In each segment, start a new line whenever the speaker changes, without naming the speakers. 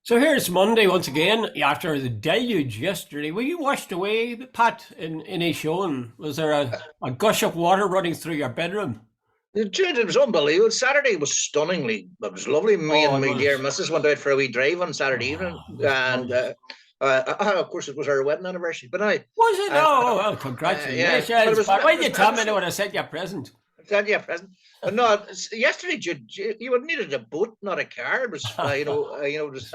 So here's Monday once again after the deluge yesterday. Were you washed away, Pat, in a show? And was there a gush of water running through your bedroom?
It was unbelievable. Saturday was stunningly. It was lovely. Me
Oh,
and
it
my dear
was.
missus went out for a wee drive on Saturday
Oh,
evening,
it was
and
gorgeous.
of course, it was our wedding anniversary. But I,
Was it?
uh,
Oh, well,
yeah, but
congratulations, Pat. Why did you tell me I would have sent you a present?
yeah, present. But no, yesterday you would needed a boat, not a car. It was,
That's
it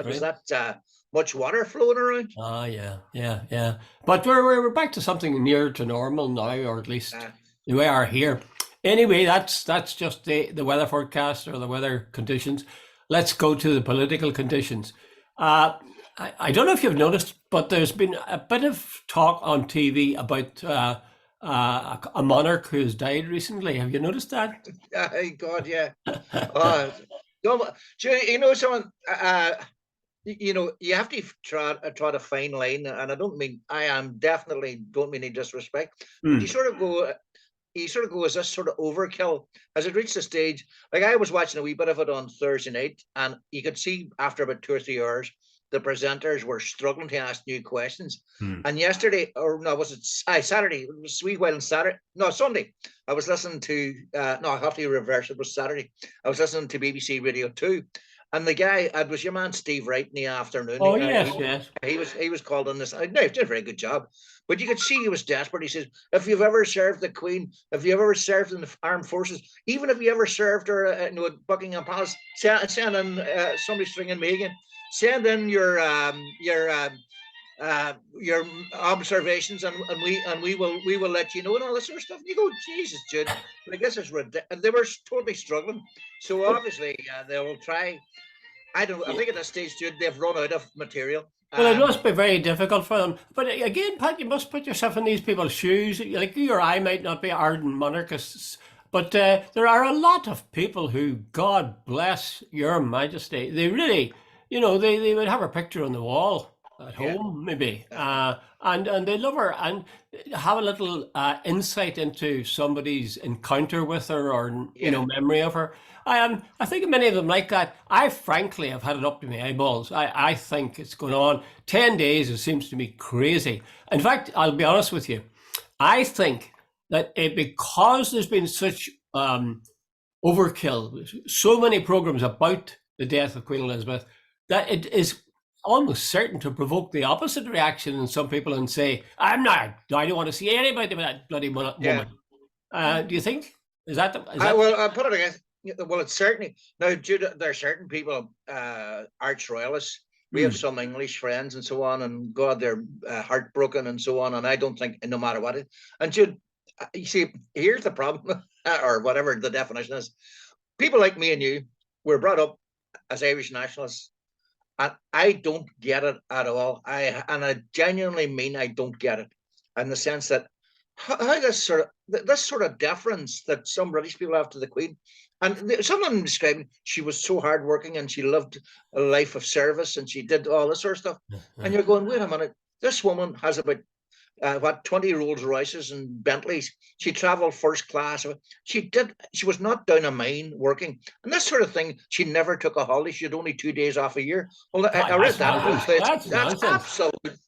was
right.
that much water flowing around.
Ah, yeah, yeah, yeah. But we're back to something near to normal now, or at least
Uh,
we are here. Anyway, that's just the weather forecast or the weather conditions. Let's go to the political conditions. Uh, I don't know if you've noticed, but there's been a bit of talk on TV about a monarch who's died recently. Have you noticed that?
God, yeah. Uh, you know, someone. You have to try to fine line, and I am definitely don't mean any disrespect, but
Hmm.
you sort of go, is this sort of overkill? Has it reached a stage? Like I was watching a wee bit of it on Thursday night, and you could see after about 2 or 3 hours, the presenters were struggling to ask new questions.
Hmm.
And yesterday, or no, was it Saturday? It was a wee while on Saturday. No, Sunday. I was listening to, no, I have to reverse. It was Saturday. I was listening to BBC Radio 2. And the guy, it was your man Steve Wright in the afternoon.
Oh yes, yes.
He was called on this. No, he did a very good job, but you could see he was desperate. He says, "If you've ever served the Queen, if you've ever served in the armed forces, even if you ever served her, at Buckingham Palace, send in somebody stringing me again. Send in your observations, and we will let you know, and all this sort of stuff." And you go, Jesus, Jude, like this is ridiculous. They were totally struggling. So
But
obviously they will try. I don't. I think at this stage, Jude, they've run out of material.
well, it must be very difficult for them. But again, Pat, you must put yourself in these people's shoes. Like you or I might not be ardent monarchists, but there are a lot of people who, God bless your majesty, they really, they would have a picture on the wall at
Yeah.
home, maybe,
Uh-huh.
and they love her and have a little insight into somebody's encounter with her or,
Yeah.
memory of her. I think many of them like that. I frankly have had it up to my eyeballs. I think it's going on 10 days. It seems to me crazy. In fact, I'll be honest with you. I think that because there's been such overkill, so many programs about the death of Queen Elizabeth, that it is almost certain to provoke the opposite reaction in some people and say, I don't want to see anybody with that bloody
Yeah.
woman. Do you think? Is
I
that?
well, I put it against. Well, it's certainly now. Jude, there are certain people, arch royalists. We have
Hmm.
some English friends and so on, and God, they're heartbroken and so on. And I don't think, no matter what it. And Jude, you see, here's the problem, or whatever the definition is. People like me and you were brought up as Irish nationalists, and I don't get it at all. I genuinely mean I don't get it, in the sense that how this sort of deference that some British people have to the Queen, and someone described she was so hardworking and she lived a life of service and she did all this sort of stuff, and you're going, wait a minute, this woman has about 20 Rolls Royces and Bentleys. She traveled first class. She was not down a mine working. And this sort of thing, she never took a holiday. She had only 2 days off a year. Well, I read
That's
that
nonsense.
briefly.
That's
That's
nonsense.
absolute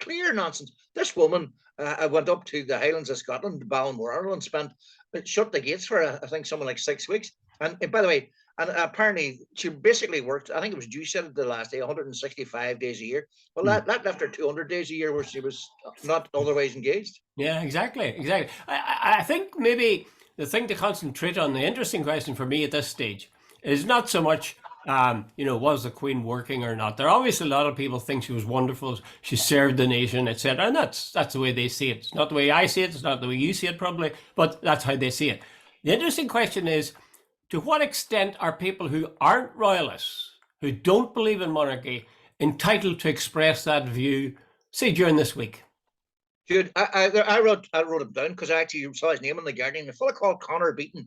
clear nonsense. This woman went up to the Highlands of Scotland, Balmoral, and shut the gates for, I think, something like 6 weeks. And by the way, and apparently she basically worked, I think it was you said it the last day, 165 days a year. Well,
Hmm.
that left her 200 days a year where she was not otherwise engaged.
Yeah, exactly, exactly. I think maybe the thing to concentrate on, the interesting question for me at this stage, is not so much, was the Queen working or not. There are obviously a lot of people think she was wonderful, she served the nation, etc., and that's the way they see it. It's not the way I see it. It's not the way you see it, probably, but that's how they see it. The interesting question is, to what extent are people who aren't royalists, who don't believe in monarchy, entitled to express that view, say during this week?
Dude, I wrote him down because I actually saw his name in the Guardian. A fellow called Connor Beaton.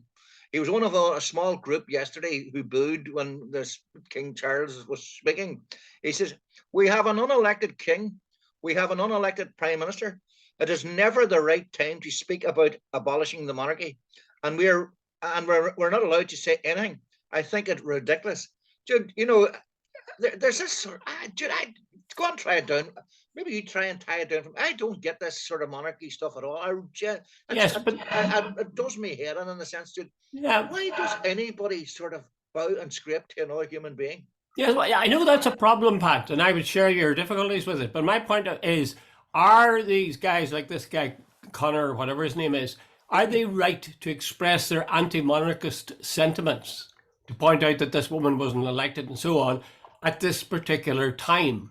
He was one of a small group yesterday who booed when this King Charles was speaking. He says, "We have an unelected king. We have an unelected prime minister. It is never the right time to speak about abolishing the monarchy, and we're not allowed to say anything. I think it's ridiculous." Dude, there's this sort. Jude, I go and try it down. Maybe you try and tie it down. I don't get this sort of monarchy stuff at all.
Yes, but
It does me head in the sense, Jude.
yeah,
Why does anybody sort of bow and scrape to another human being?
yes, well, yeah, I know that's a problem, Pat, and I would share your difficulties with it. But my point is, are these guys like this guy Connor, whatever his name is, are they right to express their anti-monarchist sentiments, to point out that this woman wasn't elected and so on at this particular time?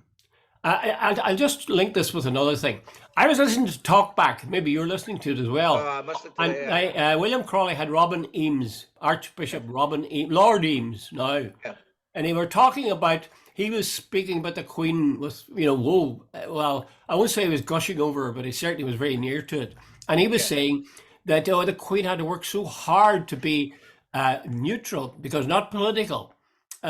I'll just link this with another thing. I was listening to Talkback. Maybe you're listening to it as well.
I must have
And
today.
William Crawley had Robin Eames, Archbishop Robin Eames, Lord Eames now,
Yeah,
and they were talking about. He was speaking about the Queen with, whoa. Well, I won't say he was gushing over her, but he certainly was very near to it. And he was
yeah,
saying that the Queen had to work so hard to be neutral because not political.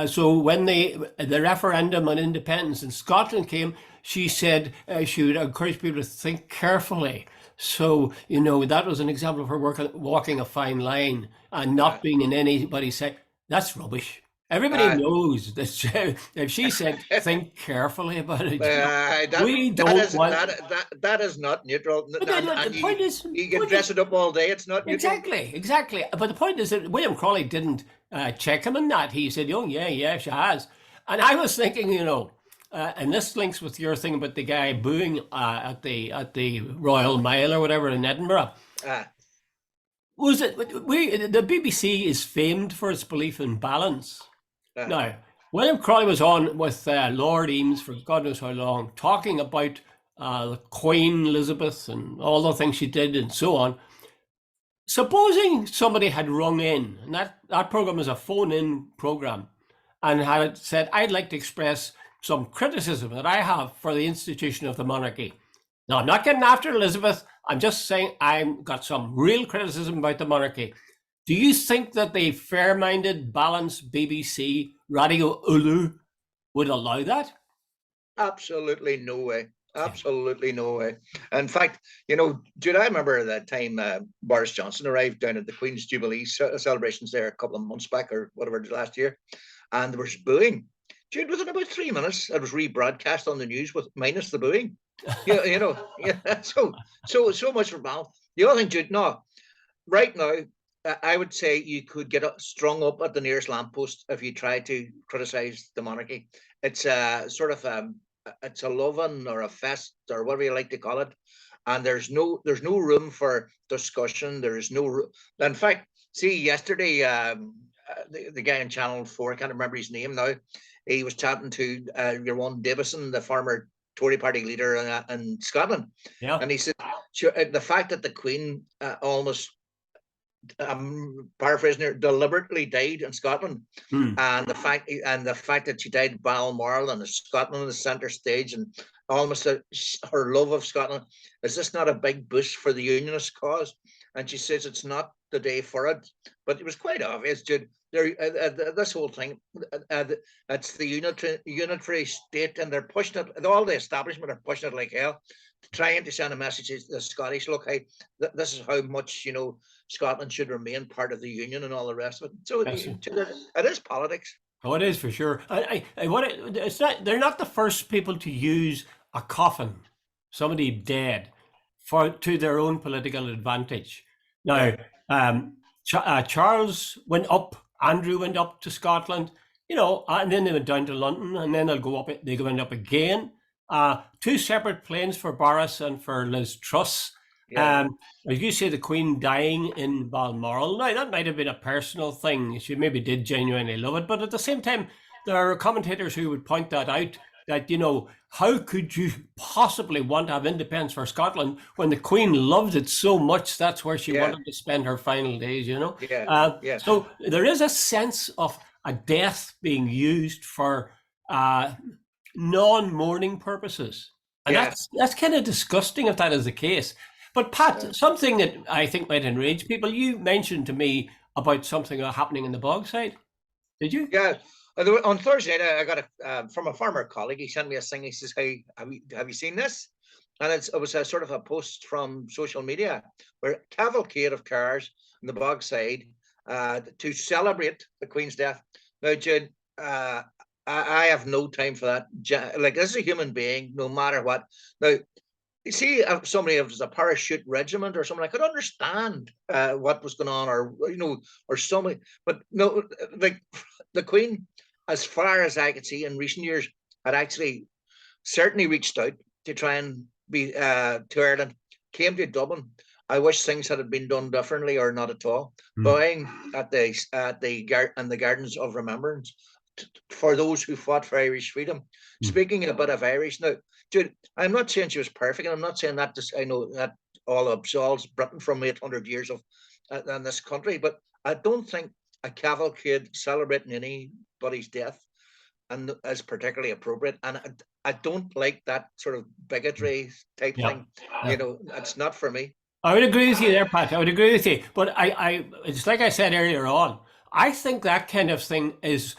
So when the referendum on independence in Scotland came, she said she would encourage people to think carefully. So that was an example of her walking a fine line and
uh,
not being in anybody's side. That's rubbish. Everybody
uh,
knows that if she said think carefully about it,
that
we
that
don't
is
want.
that is not neutral,
But the
and
point is,
you can dress it up all day. It's not neutral.
exactly. But the point is that William Crawley didn't check him in that. He said, "Oh yeah, she has." And I was thinking, and this links with your thing about the guy booing at the Royal Mile or whatever in Edinburgh.
Uh,
Was it the BBC is famed for its belief in balance.
uh,
Now, William Crawley was on with Lord Eames for God knows how long, talking about the Queen Elizabeth and all the things she did and so on. Supposing somebody had rung in, and that program is a phone-in program, and had said, "I'd like to express some criticism that I have for the institution of the monarchy." Now, I'm not getting after Elizabeth. I'm just saying I've got some real criticism about the monarchy. Do you think that the fair-minded, balanced BBC Radio Ulu would allow that?
Absolutely no way. Absolutely no way. In fact, Jude, I remember that time Boris Johnson arrived down at the Queen's Jubilee celebrations there a couple of months back or whatever last year, and there was booing. Jude, within about 3 minutes, it was rebroadcast on the news with minus the booing. Yeah. So much for balance. The other thing, Jude, no, right now, I would say you could get strung up at the nearest lamppost if you try to criticize the monarchy. It's a sort of it's a loving or a fest or whatever you like to call it, and there's no room for discussion. There is no. In fact, see yesterday, the guy in Channel 4, I can't remember his name now. He was chatting to your one Davison, the former Tory party leader in Scotland,
Yeah.
and he said, sure, the fact that the Queen almost paraphrasing here, deliberately died in Scotland,
Hmm.
and the fact that she died in Balmoral and Scotland on the centre stage, and almost her love of Scotland, is this not a big boost for the Unionist cause? And she says it's not the day for it, but it was quite obvious, Jude. This whole thing, it's the unitary state, and they're pushing it. All the establishment are pushing it like hell, trying to send a message to the Scottish. Look, hey, this is how much Scotland should remain part of the union and all the rest of it. So
Yes.
it is politics.
Oh, it is for sure. It's not. They're not the first people to use a coffin, somebody dead, to their own political advantage. Now,
Yeah,
Charles went up. Andrew went up to Scotland, and then they went down to London, and then they'll go up. They went up again. Two separate planes for Boris and for Liz Truss.
yeah,
As you say, the Queen dying in Balmoral. Now, that might have been a personal thing. She maybe did genuinely love it. But at the same time, there are commentators who would point that out, that, how could you possibly want to have independence for Scotland when the Queen loved it so much? That's where she
yeah,
wanted to spend her final days.
yeah, yeah,
So there is a sense of a death being used for non-mourning purposes. And
yeah.
that's kind of disgusting if that is the case. But Pat, something that I think might enrage people, you mentioned to me about something happening in the Bogside. Did you?
Yeah. On Thursday night, I got from a former colleague. He sent me a thing. He says, "Hey, have you seen this?" And it was a sort of a post from social media where a cavalcade of cars in the Bogside to celebrate the Queen's death. Now, Jude, I have no time for that. Like, this is a human being, no matter what. Now, you see, if somebody was a parachute regiment or something, I could understand what was going on, or or somebody. But no, like the Queen, as far as I could see in recent years, had actually certainly reached out to try and be to Ireland, came to Dublin. I wish things had been done differently or not at all. Buying at the Gardens of Remembrance for those who fought for Irish freedom. Speaking a bit of Irish now, Jude, I'm not saying she was perfect, and I'm not saying that I know that all absolves Britain from 800 years of in this country, but I don't think a cavalcade celebrating anybody's death and is particularly appropriate. And I don't like that sort of bigotry type
Yeah.
thing. It's not for me.
I would agree with you there, Pat. I would agree with you. But it's like I said earlier on, I think that kind of thing is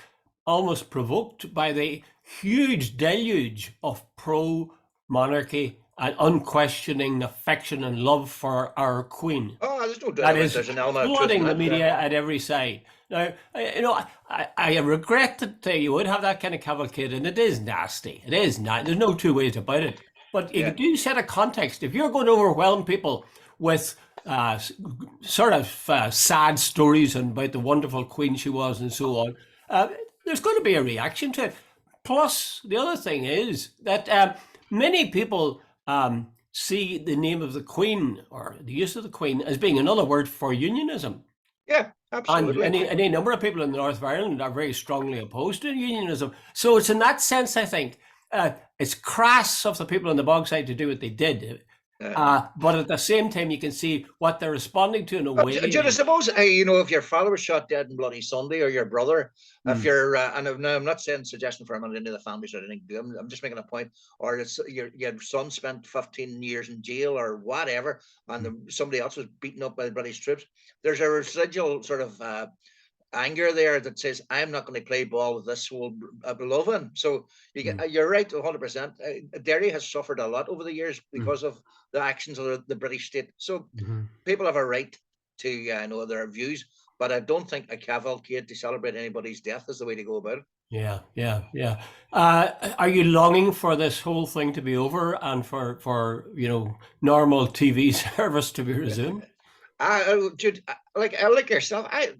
almost provoked by the huge deluge of pro-monarchy and unquestioning affection and love for our Queen.
Oh, there's no doubt
That
about it.
is
There's an element of truth
flooding
in
the
that.
media at every side. Now, I regret that you would have that kind of cavalcade, and it is nasty. It is not. There's no two ways about it. But you do set a context. If you're going to overwhelm people with sort of sad stories about the wonderful Queen she was and so on, there's going to be a reaction to it. Plus, the other thing is that many people see the name of the Queen or the use of the Queen as being another word for unionism.
Yeah,
And
absolutely.
any number of people in the north of Ireland are very strongly opposed to unionism. So it's in that sense, I think, it's crass of the people on the Bogside to do what they did. But at the same time, you can see what they're responding to in a way.
Jude, I suppose if your father was shot dead on Bloody Sunday, or your brother, if you're, and now I'm not saying suggestion for him and any of the families or anything, I'm just making a point, or it's your son spent 15 years in jail or whatever, and somebody else was beaten up by the British troops. There's a residual sort of anger there that says, I'm not going to play ball with this whole beloved. So you're right 100%. Derry has suffered a lot over the years because of the actions of the British state. So people have a right to know their views, but I don't think a cavalcade to celebrate anybody's death is the way to go about it.
Yeah. Are you longing for this whole thing to be over and for normal TV service to be resumed?
Jude, like yourself, I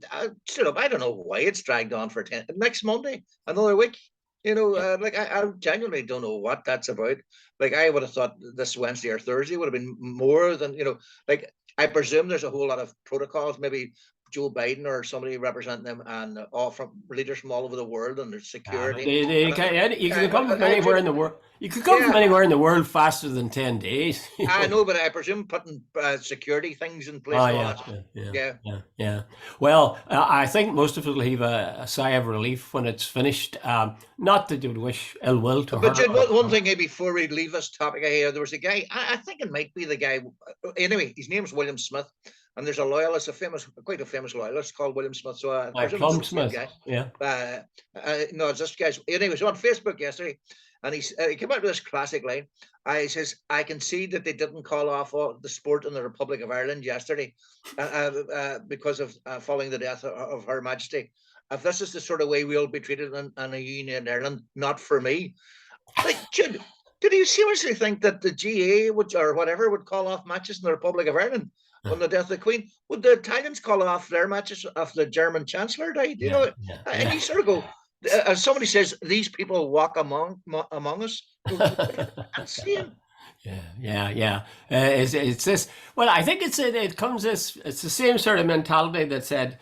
stood up. I don't know why it's dragged on for next Monday, another week. I genuinely don't know what that's about. Like, I would have thought this Wednesday or Thursday would have been more than Like, I presume there's a whole lot of protocols. Maybe Joe Biden or somebody representing them, and all from leaders from all over the world, and there's security.
You can come from anywhere in the world. You could come from anywhere in the world faster than 10 days.
I know, but I presume putting security things in place.
Yeah. Well, I think most of us will heave a sigh of relief when it's finished. Not that you would wish ill will to her.
But Jude, one thing before we leave this topic here, there was a guy. I think it might be the guy. Anyway, his name's William Smith. And there's a loyalist, quite a famous loyalist called William Smith. So
Plum Smith.
Guy.
Yeah.
No, it's this guy. Anyway, so on Facebook yesterday, and he came out with this classic line. He says, "I can see that they didn't call off the sport in the Republic of Ireland yesterday because of following the death of Her Majesty. If this is the sort of way we'll be treated in a union in Ireland, not for me." Like, Jude, did you seriously think that the GA would call off matches in the Republic of Ireland on the death of the Queen? Would the Italians call off their matches if the German Chancellor died? And you sort of go, as somebody says, these people walk among us. Insane.
Yeah. It's this. Well, I think it's the same sort of mentality that said,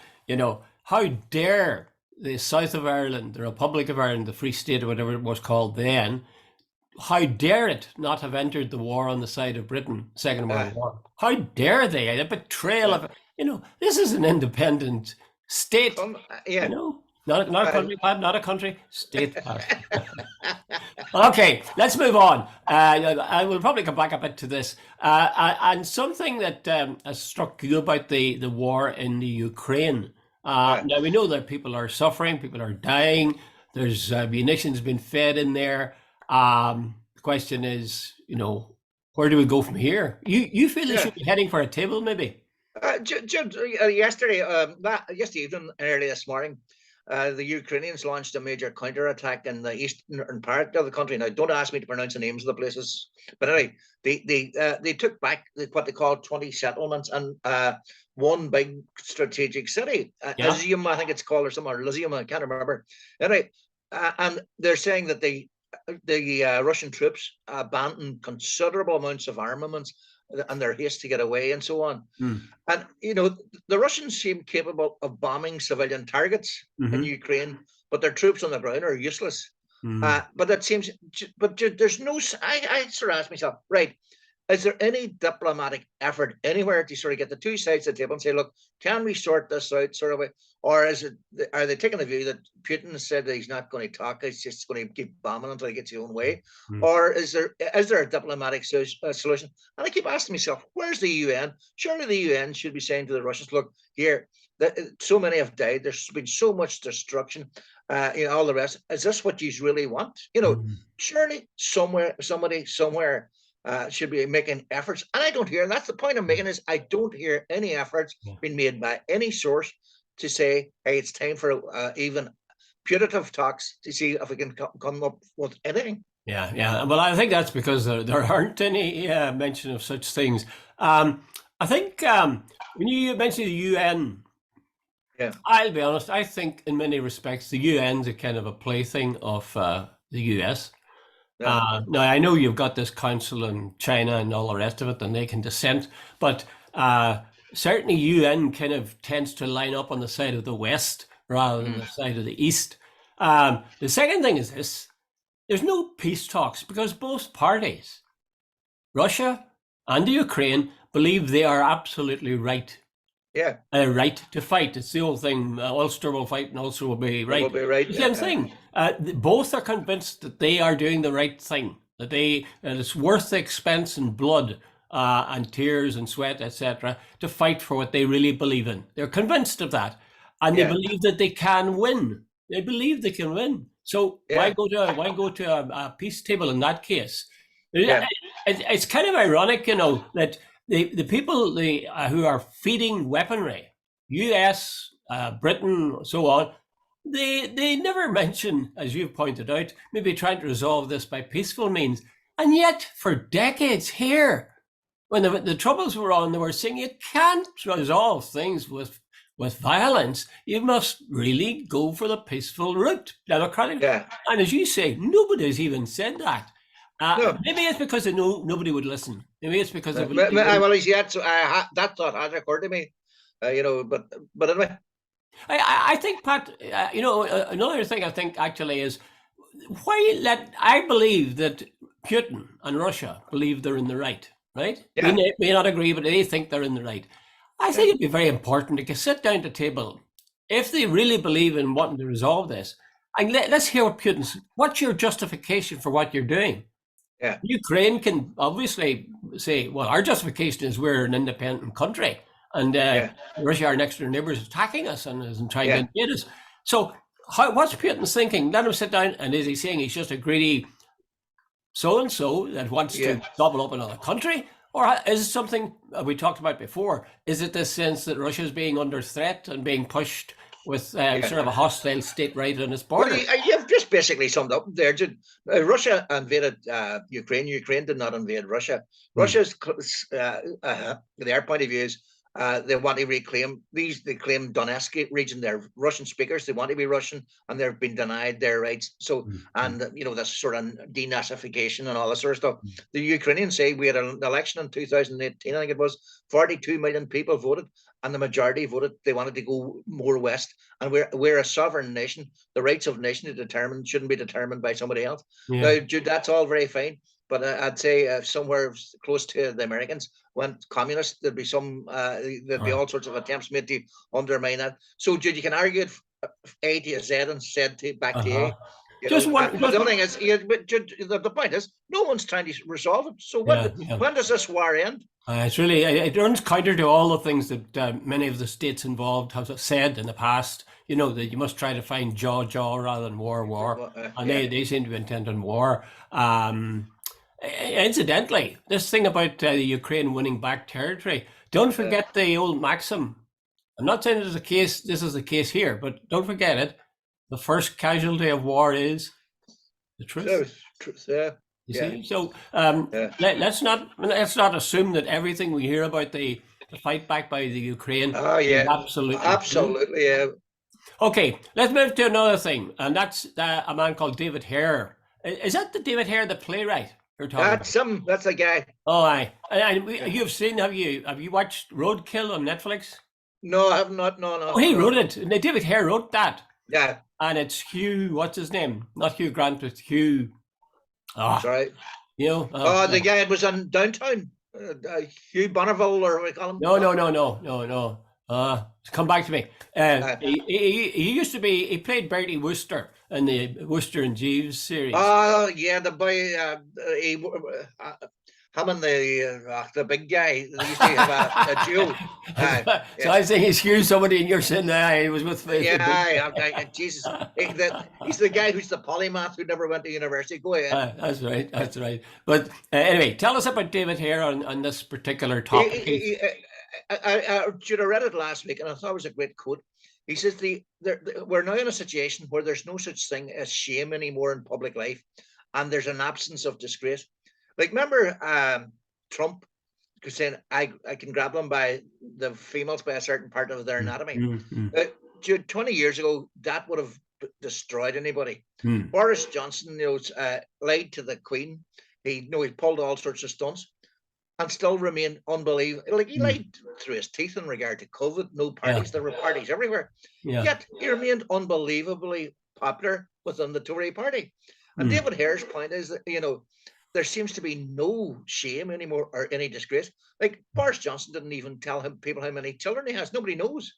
how dare the South of Ireland, the Republic of Ireland, the Free State, or whatever it was called then, how dare it not have entered the war on the side of Britain, Second World War? How dare they? A betrayal of, this is an independent state. Not a country, Pat, not a country, state. Okay, let's move on. I will probably come back a bit to this. And something that has struck you about the war in the Ukraine. Now, we know that people are suffering, people are dying. There's munitions being fed in there. The question is, where do we go from here? You feel they should be heading for a table, maybe?
Yesterday evening, early this morning, the Ukrainians launched a major counterattack in the eastern part of the country. Now, don't ask me to pronounce the names of the places, but anyway, they took back what they call 20 settlements and one big strategic city, Izium, I think it's called, or something, or Lysium, I can't remember. Anyway, and they're saying that the Russian troops abandoned considerable amounts of armaments and their haste to get away and so on. And, the Russians seem capable of bombing civilian targets in Ukraine, but their troops on the ground are useless. But it seems, but there's no, I sort of ask myself, right, is there any diplomatic effort anywhere to sort of get the two sides of the table and say, look, can we sort this out sort of way? Or are they taking the view that Putin said that he's not going to talk, he's just going to keep bombing until he gets his own way? Or is there a diplomatic solution? And I keep asking myself, where's the UN? Surely the UN should be saying to the Russians, look, here, so many have died, there's been so much destruction, all the rest. Is this what you really want? Surely somebody somewhere should be making efforts, and I don't hear. And that's the point I'm making, is I don't hear any efforts being made by any source to say, hey, it's time for even putative talks to see if we can come up with anything.
Yeah. Well, I think that's because there aren't any mention of such things. I think when you mention the UN, I'll be honest, I think in many respects the UN's a kind of a plaything of the US. Now, I know you've got this council in China and all the rest of it, and they can dissent, but certainly UN kind of tends to line up on the side of the West rather than the side of the East. The second thing is this: there's no peace talks because both parties, Russia and the Ukraine, believe they are absolutely right. Right to fight. It's the old thing, Ulster will fight and Ulster will be right. The same thing. Both are convinced that they are doing the right thing, that it's worth the expense and blood and tears and sweat, etc., to fight for what they really believe in. They're convinced of that. And they believe that they can win. They believe they can win. So why go to a peace table in that case? It's kind of ironic, that the people who are feeding weaponry, US, Britain, so on, they never mention, as you've pointed out, maybe trying to resolve this by peaceful means. And yet, for decades here, when the troubles were on, they were saying you can't resolve things with violence. You must really go for the peaceful route, democratic. And as you say, nobody's even said that. Maybe it's because they know nobody would listen. Maybe it's because
that thought had occurred to me, but anyway.
I think, Pat, another thing I think actually is I believe that Putin and Russia believe they're in the right? They may not agree, but they think they're in the right. I think it'd be very important to sit down at the table if they really believe in wanting to resolve this. And let's hear what what's your justification for what you're doing? Ukraine can obviously say, well, our justification is we're an independent country, and Russia, our next door neighbor, is attacking us and isn't trying to invade us. So what's Putin's thinking? Let him sit down, and is he saying he's just a greedy so-and-so that wants to double up another country? Or is it something we talked about before? Is it this sense that Russia is being under threat and being pushed with sort of a hostile state right on its border?
Well, you've just basically summed up there. Russia invaded Ukraine. Ukraine did not invade Russia. Russia's, their point of view is they want to reclaim they claim Donetsk region. They're Russian speakers. They want to be Russian, and they've been denied their rights. So, and this sort of denazification and all this sort of stuff. The Ukrainians say we had an election in 2018. I think it was 42 million people voted, and the majority voted they wanted to go more west. And we're a sovereign nation. The rights of nation to determine shouldn't be determined by somebody else. Now, Jude, that's all very fine. But I'd say somewhere close to the Americans went communist, there'd be all sorts of attempts made to undermine that. So, Jude, you can argue it A to Z and said back to A. But the thing is, the point is, no one's trying to resolve it. So when does this war end?
It runs counter to all the things that many of the states involved have said in the past. That you must try to find jaw rather than war. And they seem to be intent on war. Incidentally, this thing about the Ukraine winning back territory, don't forget the old maxim. I'm not saying this is the case here, but don't forget it. the first casualty of war is the truth.
Yeah,
You
yeah,
see, so
yeah.
let's not assume that everything we hear about the fight back by the Ukraine
Oh,
is
yeah,
absolutely true.
absolutely. Yeah.
Okay, let's move to another thing, and that's a man called David Hare. Is that the David Hare, the playwright you're talking about?
That's a guy.
Oh, aye. And
Yeah.
you've seen, have you watched Roadkill on Netflix?
No, I have not. No,
Oh,
no,
he
no.
wrote it. David Hare wrote that.
Yeah,
And it's Hugh, what's his name? Not Hugh Grant, it's Hugh. Ah,
sorry.
oh,
The guy was in downtown. Hugh Bonneville, or what we call him.
no, no, no, no, no, no. Come back to me.
Uh,
He used to be, he played Bertie Wooster in the Wooster and Jeeves series.
oh, yeah, the boy. He, him and the big guy. They used to have a duo.
So
Yeah.
I think he's Hugh, somebody in your sin. He was with
Yeah, Jesus. He's the guy who's the polymath who never went to university. Go ahead.
That's right. That's right. But anyway, tell us about David Hare on this particular
He,
topic.
I should have read it last week, and I thought it was a great quote. He says, we're now in a situation where there's no such thing as shame anymore in public life, and there's an absence of disgrace. Like, remember Trump saying, I can grab them by the females by a certain part of their anatomy.
Mm-hmm.
20 years ago, that would have destroyed anybody.
Mm.
Boris Johnson, lied to the Queen. He pulled all sorts of stunts and still remained unbelievable. Like, he lied through his teeth in regard to COVID. No parties. There were parties everywhere.
Yeah.
Yet he remained unbelievably popular within the Tory party. And David Hare's point is that, there seems to be no shame anymore or any disgrace. Like, Boris Johnson didn't even tell people how many children he has. Nobody knows.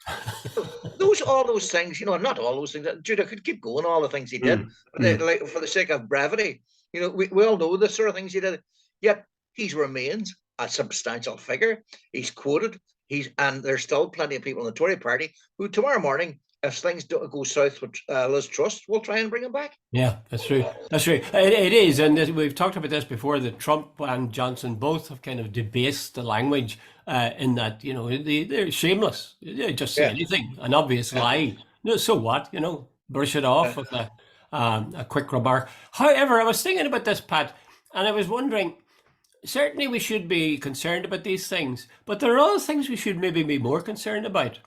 All those things, not all those things. Jude, I could keep going, all the things he did, but like, for the sake of brevity, we all know the sort of things he did. Yet he remains a substantial figure. He's quoted. And there's still plenty of people in the Tory party who tomorrow morning, if things don't go south with Liz Truss, will try and bring him back.
Yeah, that's true. That's true. It is, and we've talked about this before. That Trump and Johnson both have kind of debased the language in that they're shameless. They just say anything, an obvious lie. No, so what? Brush it off with a quick remark. However, I was thinking about this, Pat, and I was wondering. Certainly, we should be concerned about these things, but there are other things we should maybe be more concerned about.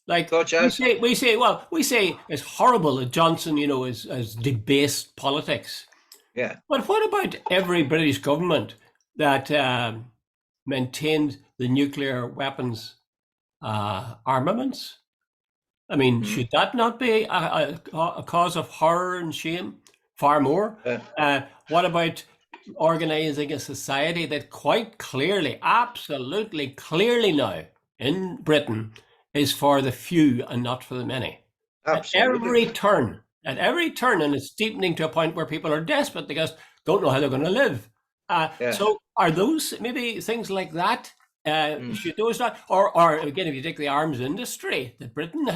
Like we say it's horrible that Johnson, has debased politics.
Yeah.
But what about every British government that maintained the nuclear weapons armaments? I mean, should that not be a cause of horror and shame? Far more. What about organizing a society that quite clearly, absolutely clearly now in Britain is for the few and not for the many?
Absolutely.
At every turn, and it's deepening to a point where people are desperate because don't know how they're going to live. So are those maybe things like that? Should those not, or again, if you take the arms industry that Britain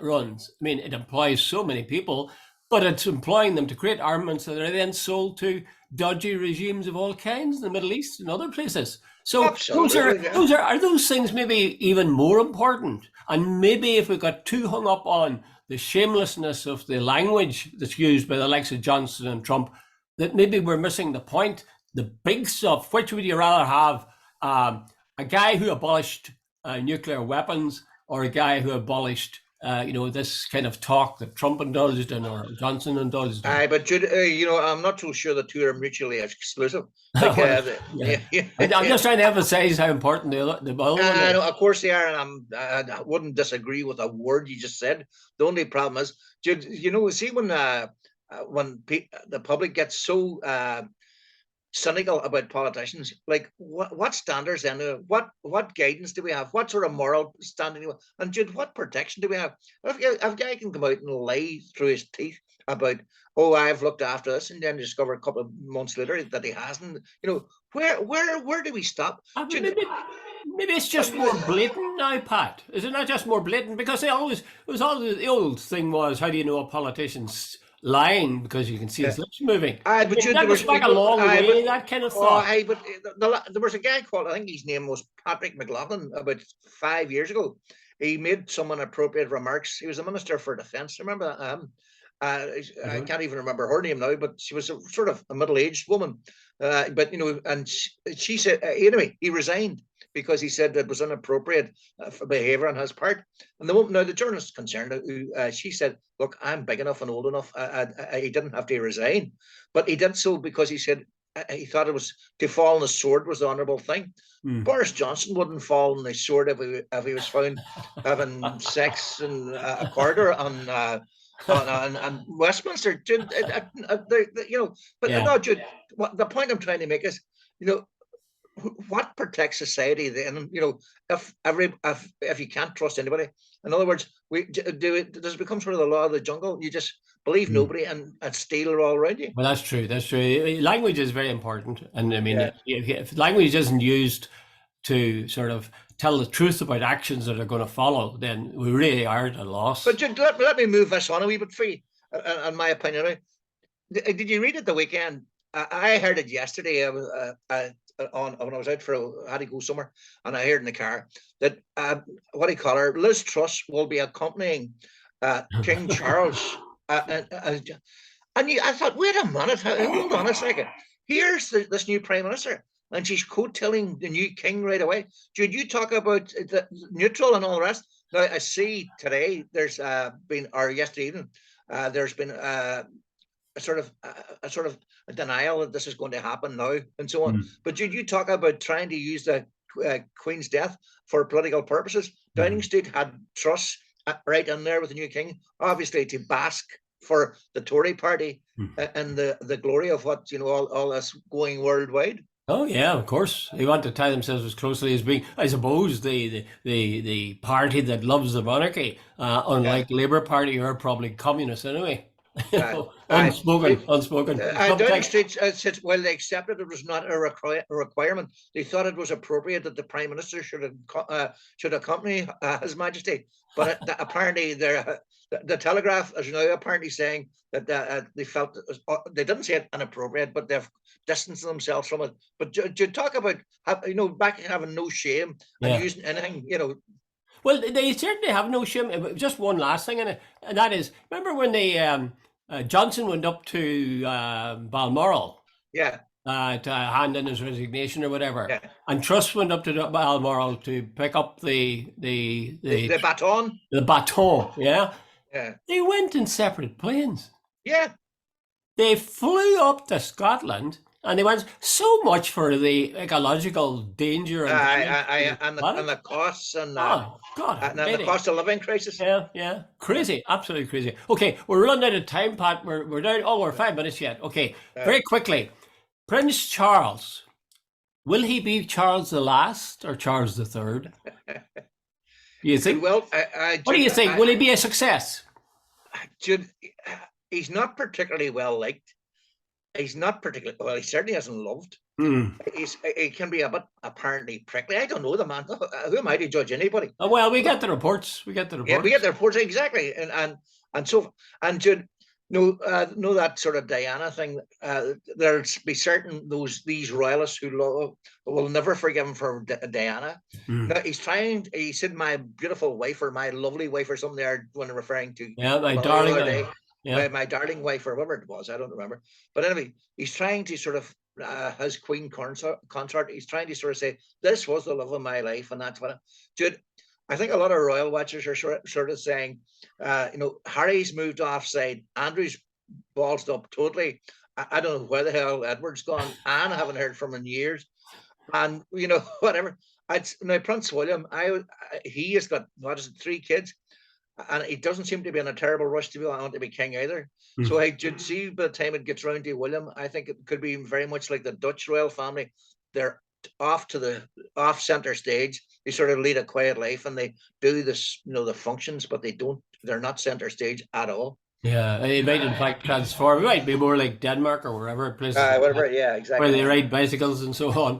runs, I mean, it employs so many people, but it's employing them to create armaments that are then sold to dodgy regimes of all kinds in the Middle East and other places. So are those things maybe even more important? And maybe if we got too hung up on the shamelessness of the language that's used by the likes of Johnson and Trump, that maybe we're missing the point. The big stuff. Which would you rather have? A guy who abolished nuclear weapons, or a guy who abolished this kind of talk that Trump indulged in or Johnson indulged in?
But Jude, I'm not so sure the two are mutually exclusive. Like,
I'm just trying to emphasize how important the other one is.
Of course they are, and I wouldn't disagree with a word you just said. The only problem is, Jude, see when the public gets so cynical about politicians, like what standards then? What guidance do we have? What sort of moral standing? And Jude, what protection do we have? If a guy can come out and lie through his teeth about, I've looked after this, and then discover a couple of months later that he hasn't, where do we stop?
Maybe it's just more blatant now, Pat. Is it not just more blatant? Because the old thing was, how do you know a politician's lying? Because you can see his lips moving.
But
that was back a long way, that kind of thought.
But there was a guy called, I think his name was Patrick McLaughlin, about 5 years ago. He made some inappropriate remarks. He was the Minister for Defence, remember that? I can't even remember her name now, but she was a sort of a middle-aged woman. But and she said, anyway, he resigned because he said it was inappropriate behaviour on his part. And now the journalist concerned, she said, "Look, I'm big enough and old enough. He didn't have to resign, but he did so because he said he thought it was to fall on the sword was the honourable thing." Boris Johnson wouldn't fall on the sword if he was found having sex in a corridor on Westminster. Jude, but no, Jude. The point I'm trying to make is, what protects society then? If you can't trust anybody. In other words, does it become sort of the law of the jungle? You just believe nobody and steal all around you.
Well, that's true. That's true. Language is very important, and I mean, if language isn't used to sort of tell the truth about actions that are going to follow, then we really are at a loss.
But let me move this on a wee bit for you, in my opinion. Did you read it the weekend? I heard it yesterday. When I was out I had to go somewhere, and I heard in the car that what do you call her? Liz Truss will be accompanying King Charles. I thought, wait a minute, hold on a second. Here's this new Prime Minister, and she's coattailing the new king right away. Jude, you talk about the neutral and all the rest. Now, I see today yesterday evening, there's been a sort of a denial that this is going to happen now and so on. But Jude, you talk about trying to use the Queen's death for political purposes. Downing Street had Truss right in there with the new king, obviously to bask for the Tory party and the glory of what all this going worldwide.
Oh yeah, of course. They want to tie themselves as closely as being, I suppose, the party that loves the monarchy, unlike Labour Party, who are probably communists anyway. Unspoken.
Downing Street said, well, they accepted it was not a requirement. They thought it was appropriate that the Prime Minister should accompany His Majesty. But apparently, the Telegraph is now apparently saying that they felt they didn't say it inappropriate, but they've distanced themselves from it. But to talk about back having no shame and using anything,
Well, they certainly have no shame. Just one last thing in it, and that is, remember when Johnson went up to Balmoral?
Yeah.
To hand in his resignation or whatever, and Truss went up to Balmoral to pick up the
baton.
The baton, yeah. They went in separate planes.
Yeah.
They flew up to Scotland, and they went, so much for the ecological danger
and the costs and the cost of living crisis.
Yeah, crazy, absolutely crazy. Okay, we're running out of time, Pat. We're down. Oh, we're 5 minutes yet. Okay, very quickly. Prince Charles, will he be Charles the Last or Charles the Third? You think?
Well,
what do you think? Will he be a success?
Jude, he's not particularly well liked. He's not particularly well. He certainly isn't loved. He can be a bit apparently prickly. I don't know the man. Who am I to judge anybody?
Oh, well, we get the reports. Yeah,
we get the reports exactly, and Jude. No, that sort of Diana thing. There'll be these royalists who will never forgive him for Diana. Now, he said my beautiful wife or my lovely wife or something there when referring to
my darling
my darling wife or whatever it was. I don't remember. But anyway, he's trying to sort of his Queen consort. He's trying to sort of say this was the love of my life, and that's what. Jude, I think a lot of royal watchers are sort of saying, Harry's moved offside, Andrew's ballsed up totally. I don't know where the hell Edward's gone. Anne, I haven't heard from in years. And, whatever. Now, Prince William, he has got, 3 kids? And he doesn't seem to be in a terrible rush to be king either. So I should see by the time it gets round to William, I think it could be very much like the Dutch royal family. They're off center stage. They sort of lead a quiet life and they do this, the functions, but they're not center stage at all.
Yeah, it might in fact transform. It might be more like Denmark or wherever places.
Yeah, exactly.
Where they ride bicycles and so on.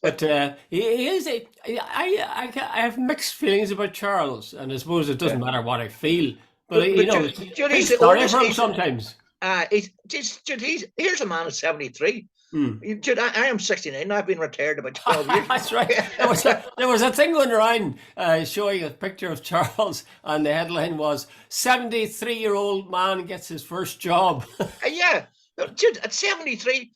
But he is. I have mixed feelings about Charles, and I suppose it doesn't matter what I feel. But he's sorry for him sometimes.
Here's a man at 73. Jude, I am 69. I've been retired about 12 years.
That's right. There was a thing going around showing a picture of Charles, and the headline was 73-year-old man gets his first job.
Yeah. Jude, at 73,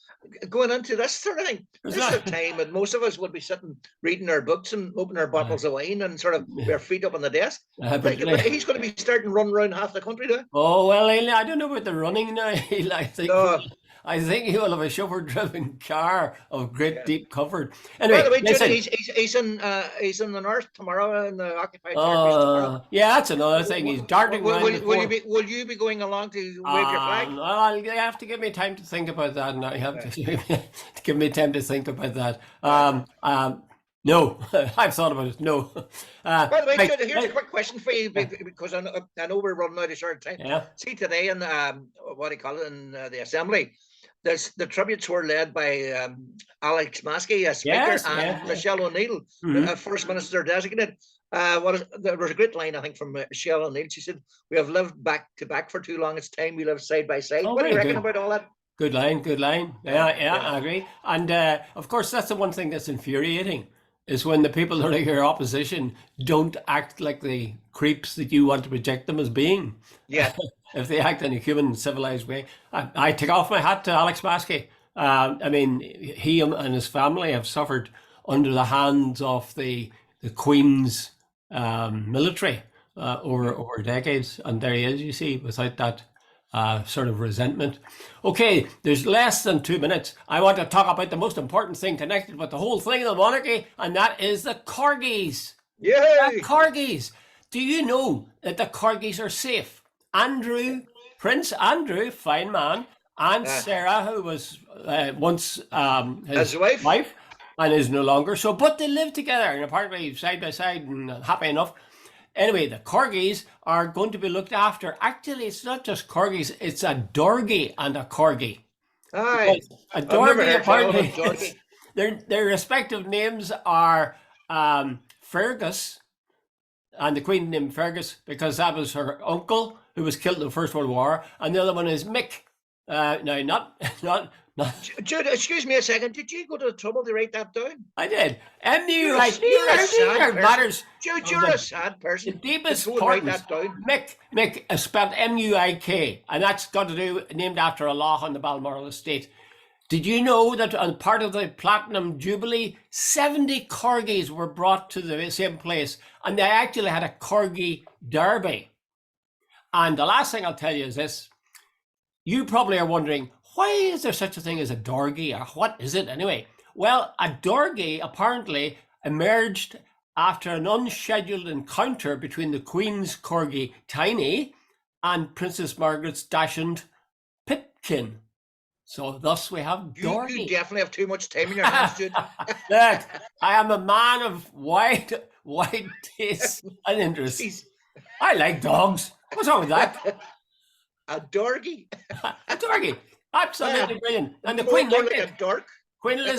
going into this sort of thing, this is the time when most of us would be sitting reading our books and opening our bottles of wine and sort of with our feet up on the desk. But he's going to be starting running around half the country now.
Oh, well, I don't know about the running now. I think he will have a chauffeur-driven car of great deep comfort. Anyway,
by the way, Jude, he's in the north tomorrow in the occupied territories tomorrow.
Yeah, that's another thing. He's darting around.
Will you be going along to wave your flag?
Well, you have to give me time to think about that. Now you have to give me time to think about that. No, I've thought about it. No.
By the way, Jude, here's a quick question for you because I know we're running out of short time.
Yeah.
See, today in what do you call it, in the assembly, the tributes were led by Alex Maskey, a speaker, and Michelle O'Neill, First Minister designate. There was a great line, I think, from Michelle O'Neill. She said, "We have lived back to back for too long. It's time we live side by side." What do you reckon about all that?
Good line. Yeah, I agree. And of course, that's the one thing that's infuriating, is when the people that are your opposition don't act like the creeps that you want to project them as being.
Yeah.
If they act in a human, civilized way. I take off my hat to Alex Maskey. I mean, he and his family have suffered under the hands of the Queen's military over decades. And there he is, you see, without that sort of resentment. Okay, there's less than 2 minutes. I want to talk about the most important thing connected with the whole thing of the monarchy, and that is the corgis.
Yay!
The corgis. Do you know that the corgis are safe? Prince Andrew, fine man, and Sarah, who was once his wife and is no longer so, but they live together and apparently side by side and happy enough. Anyway, the corgis are going to be looked after. Actually, it's not just corgis, it's a dorgie and a corgi.
Aye.
A dorgie, apparently, their respective names are Fergus, and the Queen named Fergus because that was her uncle who was killed in the First World War, and the other one is Mick. Now, not.
Jude, excuse me a second. Did you go to the trouble to write that down?
I did. You're matters.
Jude, you're a sad person.
The deepest
write that down.
Mick is spelled M-U-I-K, and that's got to do named after a loch on the Balmoral estate. Did you know that on part of the Platinum Jubilee, 70 corgis were brought to the same place, and they actually had a corgi derby? And the last thing I'll tell you is this. You probably are wondering, why is there such a thing as a dorgie, or what is it anyway? Well, a dorgie apparently emerged after an unscheduled encounter between the Queen's corgi Tiny and Princess Margaret's dachshund Pipkin. So thus we have dorgie.
You definitely have too much time in your hands, Jude.
Look, I am a man of wide tastes and interests. I like dogs. What's wrong with that?
A dorgie.
A dorgie. Absolutely brilliant. And the
Queen like a dork.
Queen Elizabeth